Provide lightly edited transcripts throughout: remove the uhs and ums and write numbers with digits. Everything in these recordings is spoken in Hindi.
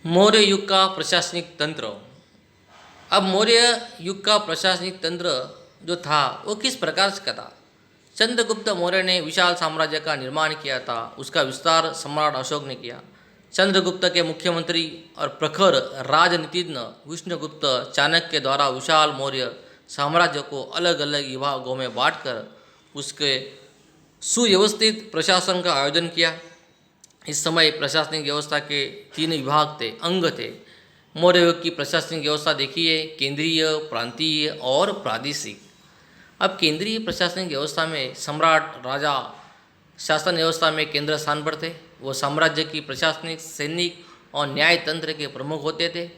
मौर्य युग का प्रशासनिक तंत्र। अब मौर्य युग का प्रशासनिक तंत्र जो था वो किस प्रकार से था। चंद्रगुप्त मौर्य ने विशाल साम्राज्य का निर्माण किया था। उसका विस्तार सम्राट अशोक ने किया। चंद्रगुप्त के मुख्यमंत्री और प्रखर राजनीतिज्ञ विष्णुगुप्त चाणक्य द्वारा विशाल मौर्य साम्राज्य को अलग अलग विभागों में बांटकर उसके सुव्यवस्थित प्रशासन का आयोजन किया। इस समय प्रशासनिक व्यवस्था के तीन विभाग थे, अंग थे। मौर्य युग की प्रशासनिक व्यवस्था देखिए, केंद्रीय, प्रांतीय और प्रादेशिक। अब केंद्रीय प्रशासनिक व्यवस्था में सम्राट राजा शासन व्यवस्था में केंद्र स्थान पर थे। वो साम्राज्य की प्रशासनिक, सैनिक और न्याय तंत्र के प्रमुख होते थे।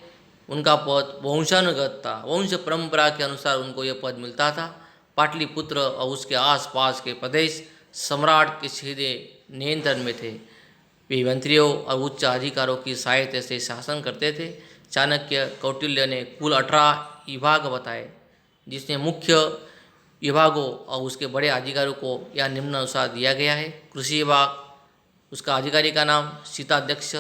उनका पद वंशानुगत था, वंश परंपरा के अनुसार उनको यह पद मिलता था। पाटलिपुत्र और उसके आसपास के प्रदेश सम्राट के सीधे नियंत्रण में थे। वे मंत्रियों और उच्च अधिकारों की सहायता से शासन करते थे। चाणक्य, कौटिल्य ने कुल 18 विभाग बताए, जिसमें मुख्य विभागों और उसके बड़े अधिकारियों को यह निम्नानुसार दिया गया है। कृषि विभाग, उसका अधिकारी का नाम शीताध्यक्ष।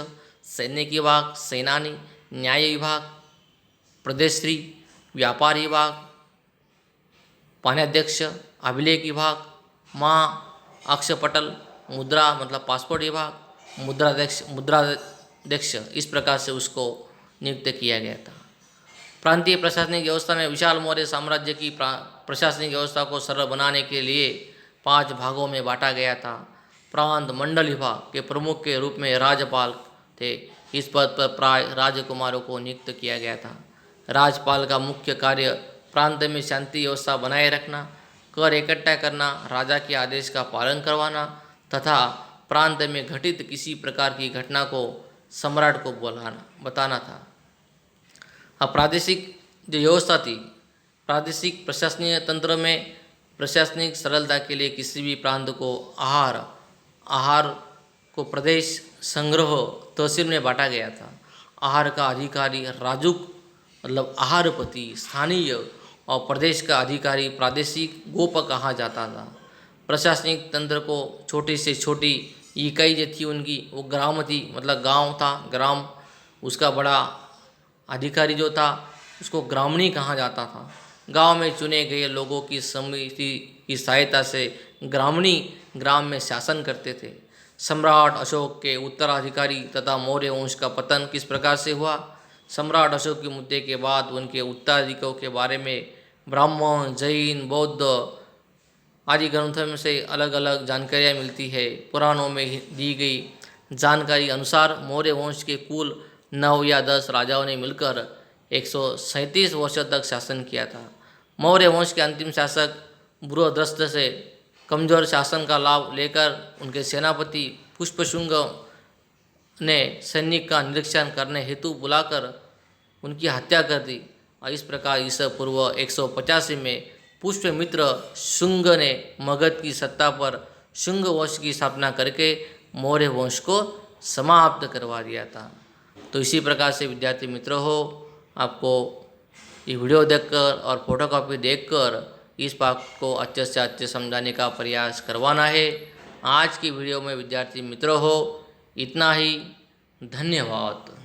सैनिक विभाग सेनानी। न्याय विभाग प्रदेश्री। व्यापार विभाग पाण्याध्यक्ष। अभिलेख विभाग महा अक्षपटल। मुद्रा मतलब पासपोर्ट विभाग मुद्राध्यक्ष। इस प्रकार से उसको नियुक्त किया गया था। प्रांतीय प्रशासनिक व्यवस्था में विशाल मौर्य साम्राज्य की प्रशासनिक व्यवस्था को सरल बनाने के लिए 5 भागों में बांटा गया था। प्रांत मंडल विभाग के प्रमुख के रूप में राज्यपाल थे। इस पद पर प्राय राजकुमारों को नियुक्त किया गया था। राज्यपाल का मुख्य कार्य प्रांत में शांति व्यवस्था बनाए रखना, कर इकट्ठा करना, राजा के आदेश का पालन करवाना तथा प्रांत में घटित किसी प्रकार की घटना को सम्राट को बताना था। अब प्रादेशिक जो व्यवस्था थी, प्रादेशिक प्रशासनिक तंत्र में प्रशासनिक सरलता के लिए किसी भी प्रांत को आहार को प्रदेश, संग्रह, तहसील में बांटा गया था। आहार का अधिकारी राजुक मतलब आहारपति स्थानीय और प्रदेश का अधिकारी प्रादेशिक गोप कहा जाता था। प्रशासनिक तंत्र को छोटी से छोटी इकाई जो थी उनकी वो ग्राम थी, मतलब गांव था, ग्राम। उसका बड़ा अधिकारी जो था उसको ग्रामणी कहा जाता था। गांव में चुने गए लोगों की समिति की सहायता से ग्रामणी ग्राम में शासन करते थे। सम्राट अशोक के उत्तराधिकारी तथा मौर्य वंश का पतन किस प्रकार से हुआ। सम्राट अशोक की मृत्यु के बाद उनके उत्तराधिकारियों के बारे में ब्राह्मण, जैन, बौद्ध आदि ग्रंथों में से अलग अलग जानकारियाँ मिलती है। पुराणों में दी गई जानकारी अनुसार मौर्य वंश के कुल 9 या 10 राजाओं ने मिलकर 137 वर्षों तक शासन किया था। मौर्य वंश के अंतिम शासक बुरोदस्त से कमजोर शासन का लाभ लेकर उनके सेनापति पुष्पशुंग ने सैनिक का निरीक्षण करने हेतु बुलाकर उनकी हत्या कर दी। और इस प्रकार ईसा पूर्व 185 में पुष्यमित्र शुंग ने मगध की सत्ता पर शुंग वंश की स्थापना करके मौर्य वंश को समाप्त करवा दिया था। तो इसी प्रकार से विद्यार्थी मित्र हो, आपको ये वीडियो देखकर और फोटोकॉपी देखकर इस बात को अच्छे से अच्छे समझाने का प्रयास करवाना है। आज की वीडियो में विद्यार्थी मित्र हो इतना ही। धन्यवाद।